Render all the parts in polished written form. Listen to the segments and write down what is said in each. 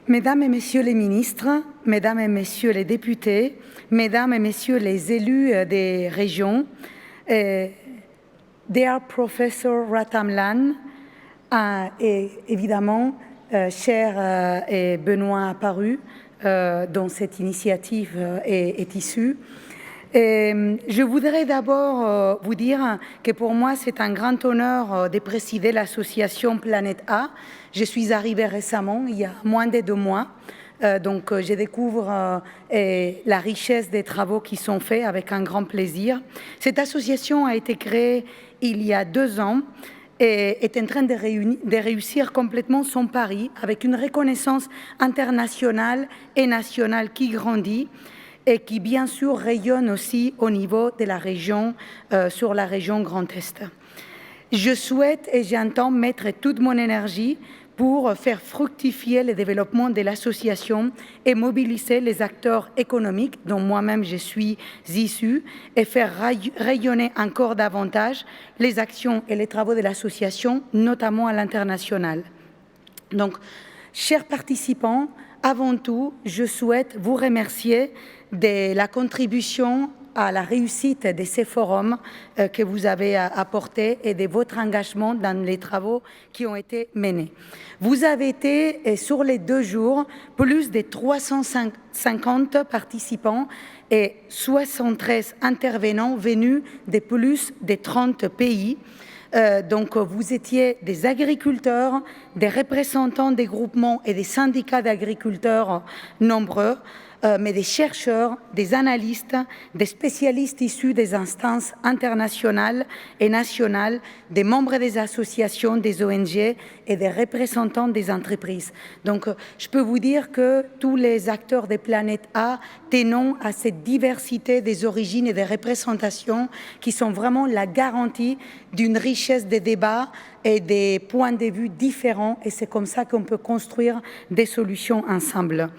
Mesdames et Messieurs les ministres, Mesdames et Messieurs les députés, Mesdames et Messieurs les élus des régions, Dear Professor Ratamlan, et évidemment, cher Benoît Apparu, dont cette initiative est issue. Je voudrais d'abord vous dire que pour moi, c'est un grand honneur de présider l'association Planète A. Je suis arrivée récemment, il y a moins de 2 mois, donc je découvre la richesse des travaux qui sont faits avec un grand plaisir. Cette association a été créée il y a 2 ans et est en train de réussir complètement son pari avec une reconnaissance internationale et nationale qui grandit et qui, bien sûr, rayonne aussi au niveau de la région, sur la région Grand Est. Je souhaite et j'entends mettre toute mon énergie pour faire fructifier le développement de l'association et mobiliser les acteurs économiques, dont moi-même je suis issue, et faire rayonner encore davantage les actions et les travaux de l'association, notamment à l'international. Donc, chers participants, avant tout, je souhaite vous remercier de la contribution à la réussite de ces forums que vous avez apportés et de votre engagement dans les travaux qui ont été menés. Vous avez été, sur les 2 jours, plus de 350 participants et 73 intervenants venus de plus de 30 pays. Donc, vous étiez des agriculteurs, des représentants des groupements et des syndicats d'agriculteurs nombreux, mais des chercheurs, des analystes, des spécialistes issus des instances internationales et nationales, des membres des associations, des ONG et des représentants des entreprises. Donc, je peux vous dire que tous les acteurs de Planète A tenons à cette diversité des origines et des représentations qui sont vraiment la garantie d'une richesse des débats et des points de vue différents, et c'est comme ça qu'on peut construire des solutions ensemble.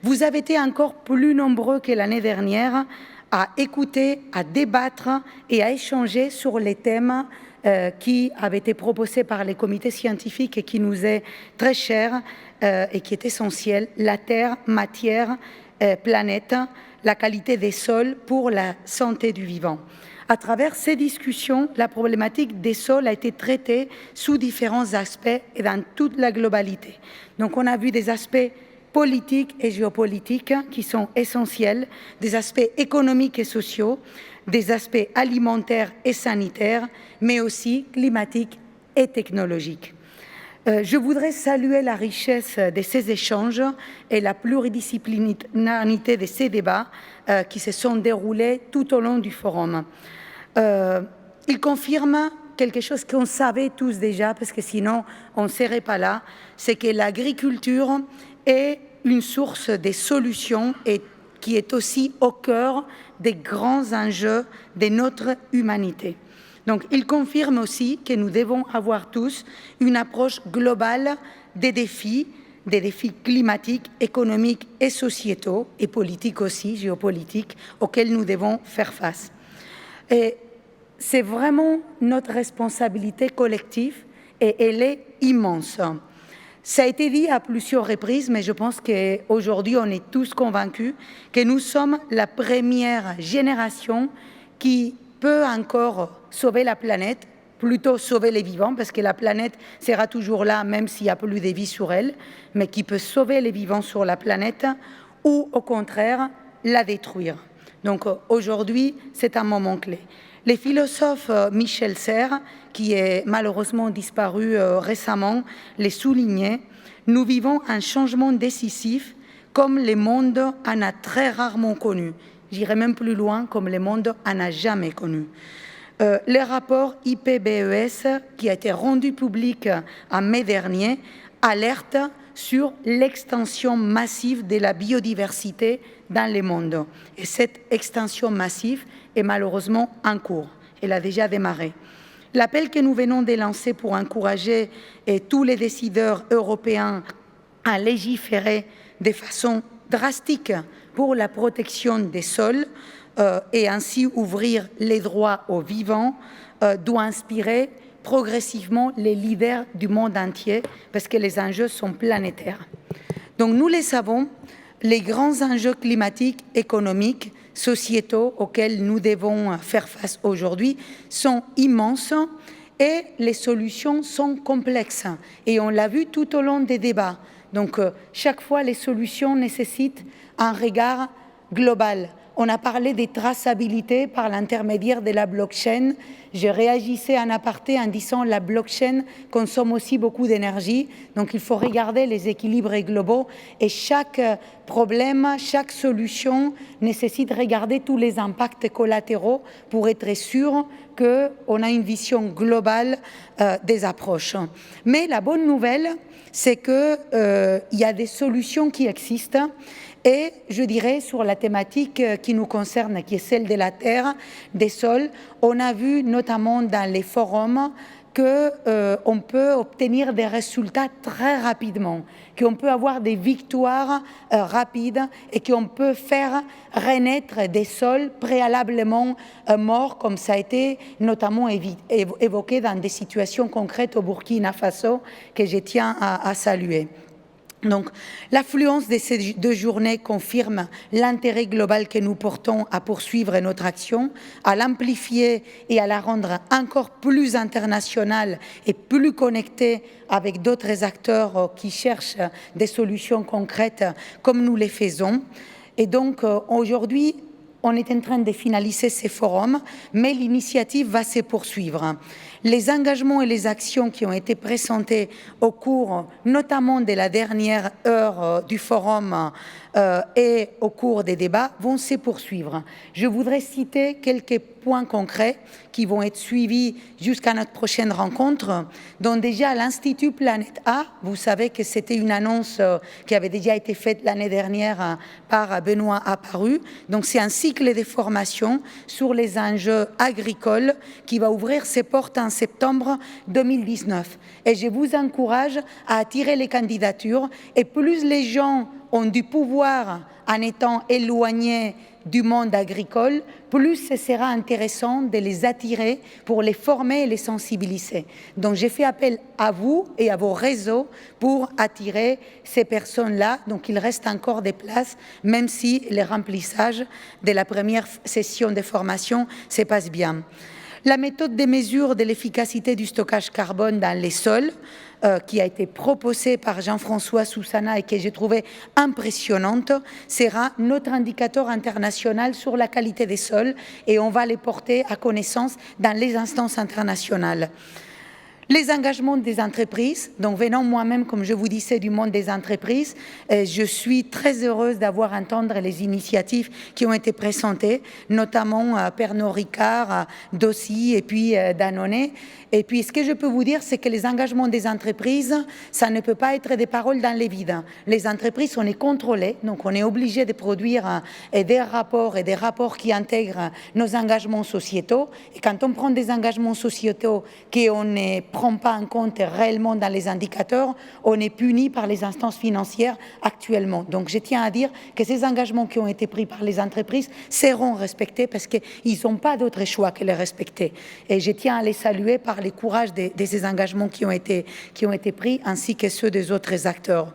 Vous avez été encore plus nombreux que l'année dernière à écouter, à débattre et à échanger sur les thèmes qui avaient été proposés par les comités scientifiques et qui nous est très cher et qui est essentiel: la terre, matière, planète, la qualité des sols pour la santé du vivant. À travers ces discussions, la problématique des sols a été traitée sous différents aspects et dans toute la globalité. Donc, on a vu des aspects politiques et géopolitiques qui sont essentiels, des aspects économiques et sociaux, des aspects alimentaires et sanitaires, mais aussi climatiques et technologiques. Je voudrais saluer la richesse de ces échanges et la pluridisciplinarité de ces débats qui se sont déroulés tout au long du forum. Ils confirment quelque chose qu'on savait tous déjà, parce que sinon on ne serait pas là, c'est que l'agriculture est une source de solutions et qui est aussi au cœur des grands enjeux de notre humanité. Donc, il confirme aussi que nous devons avoir tous une approche globale des défis climatiques, économiques et sociétaux, et politiques aussi, géopolitiques, auxquels nous devons faire face. Et c'est vraiment notre responsabilité collective et elle est immense. Ça a été dit à plusieurs reprises, mais je pense qu'aujourd'hui, on est tous convaincus que nous sommes la première génération qui peut encore sauver la planète, plutôt sauver les vivants, parce que la planète sera toujours là, même s'il n'y a plus de vie sur elle, mais qui peut sauver les vivants sur la planète ou, au contraire, la détruire. Donc, aujourd'hui, c'est un moment clé. Le philosophe Michel Serres, qui est malheureusement disparu récemment, le soulignait: nous vivons un changement décisif comme le monde en a très rarement connu. J'irai même plus loin, comme le monde en a jamais connu. Le rapport IPBES, qui a été rendu public en mai dernier, alerte sur l'extension massive de la biodiversité dans le monde. Et cette extension massive est malheureusement en cours. Elle a déjà démarré. L'appel que nous venons de lancer pour encourager tous les décideurs européens à légiférer de façon drastique pour la protection des sols et ainsi ouvrir les droits aux vivants doit inspirer progressivement les leaders du monde entier parce que les enjeux sont planétaires. Donc nous les savons, les grands enjeux climatiques, économiques, sociétaux auxquels nous devons faire face aujourd'hui sont immenses et les solutions sont complexes. Et on l'a vu tout au long des débats. Donc chaque fois, les solutions nécessitent un regard global. On a parlé des traçabilités par l'intermédiaire de la blockchain. Je réagissais en aparté en disant que la blockchain consomme aussi beaucoup d'énergie. Donc il faut regarder les équilibres globaux et chaque problème, chaque solution nécessite de regarder tous les impacts collatéraux pour être sûr qu'on a une vision globale des approches. Mais la bonne nouvelle, c'est qu'il y a des solutions qui existent. Et je dirais sur la thématique qui nous concerne, qui est celle de la terre, des sols, on a vu notamment dans les forums qu'on peut obtenir des résultats très rapidement, qu'on peut avoir des victoires rapides et qu'on peut faire renaître des sols préalablement morts, comme ça a été notamment évoqué dans des situations concrètes au Burkina Faso que je tiens à saluer. Donc, l'affluence de ces 2 journées confirme l'intérêt global que nous portons à poursuivre notre action, à l'amplifier et à la rendre encore plus internationale et plus connectée avec d'autres acteurs qui cherchent des solutions concrètes comme nous les faisons. Et donc, aujourd'hui, on est en train de finaliser ces forums, mais l'initiative va se poursuivre. Les engagements et les actions qui ont été présentés au cours notamment de la dernière heure du forum et au cours des débats vont se poursuivre. Je voudrais citer quelques points concrets qui vont être suivis jusqu'à notre prochaine rencontre. Donc déjà, l'Institut Planète A, vous savez que c'était une annonce qui avait déjà été faite l'année dernière par Benoît Apparu. Donc c'est un cycle de formation sur les enjeux agricoles qui va ouvrir ses portes en septembre 2019. Et je vous encourage à attirer les candidatures. Et plus les gens ont du pouvoir en étant éloignés du monde agricole, plus ce sera intéressant de les attirer pour les former et les sensibiliser. Donc j'ai fait appel à vous et à vos réseaux pour attirer ces personnes-là. Donc il reste encore des places, même si le remplissage de la première session de formation se passe bien. La méthode de mesure de l'efficacité du stockage carbone dans les sols, qui a été proposée par Jean-François Soussana et que j'ai trouvé impressionnante, sera notre indicateur international sur la qualité des sols et on va les porter à connaissance dans les instances internationales. Les engagements des entreprises, donc venant moi-même, comme je vous disais, du monde des entreprises, je suis très heureuse d'avoir entendu les initiatives qui ont été présentées, notamment Pernod Ricard, Dossi et puis Danone. Et puis ce que je peux vous dire, c'est que les engagements des entreprises, ça ne peut pas être des paroles dans les vides. Les entreprises, on est contrôlés, donc on est obligé de produire des rapports qui intègrent nos engagements sociétaux. Et quand on prend des engagements sociétaux qu'on ne prend pas en compte réellement dans les indicateurs, on est puni par les instances financières actuellement. Donc je tiens à dire que ces engagements qui ont été pris par les entreprises seront respectés parce qu'ils n'ont pas d'autre choix que les respecter. Et je tiens à les saluer par le courage de ces engagements qui ont été pris, ainsi que ceux des autres acteurs.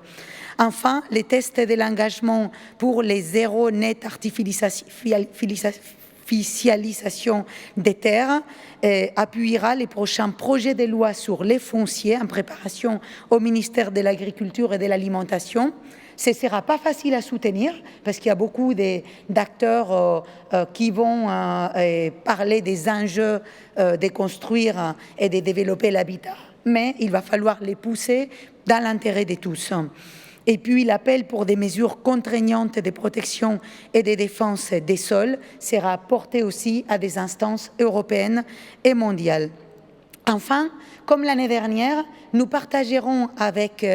Enfin, les tests de l'engagement pour les zéro net artificialisation des terres appuiera les prochains projets de loi sur les fonciers en préparation au ministère de l'Agriculture et de l'Alimentation. Ce ne sera pas facile à soutenir parce qu'il y a beaucoup d'acteurs qui vont parler des enjeux de construire et de développer l'habitat, mais il va falloir les pousser dans l'intérêt de tous. Et puis l'appel pour des mesures contraignantes de protection et de défense des sols sera porté aussi à des instances européennes et mondiales. Enfin, comme l'année dernière, nous partagerons avec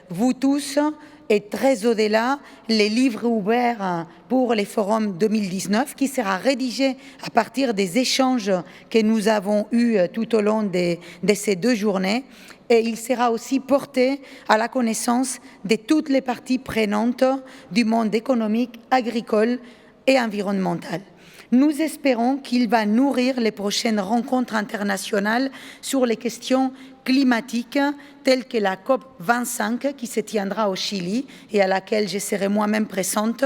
vous tous et très au-delà, les livres ouverts pour les forums 2019 qui sera rédigé à partir des échanges que nous avons eus tout au long de ces 2 journées. Et il sera aussi porté à la connaissance de toutes les parties prenantes du monde économique, agricole et environnemental. Nous espérons qu'il va nourrir les prochaines rencontres internationales sur les questions climatiques telles que la COP 25 qui se tiendra au Chili et à laquelle je serai moi-même présente,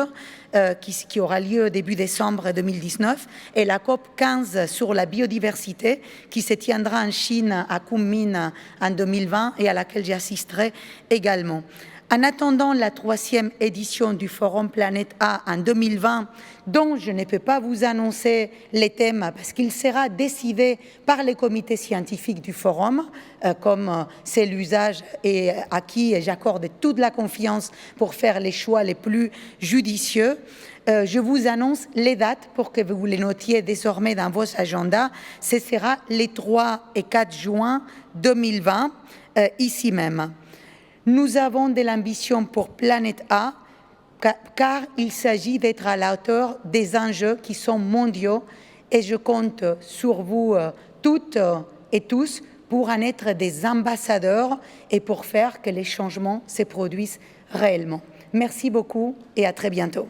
qui aura lieu début décembre 2019, et la COP 15 sur la biodiversité qui se tiendra en Chine à Kunming en 2020 et à laquelle j'assisterai également. En attendant la 3e édition du Forum Planète A en 2020, dont je ne peux pas vous annoncer les thèmes parce qu'il sera décidé par les comités scientifiques du Forum, comme c'est l'usage et à qui j'accorde toute la confiance pour faire les choix les plus judicieux. Je vous annonce les dates pour que vous les notiez désormais dans vos agendas. Ce sera les 3 et 4 juin 2020, ici même. Nous avons de l'ambition pour Planète A, car il s'agit d'être à la hauteur des enjeux qui sont mondiaux et je compte sur vous toutes et tous pour en être des ambassadeurs et pour faire que les changements se produisent réellement. Merci beaucoup et à très bientôt.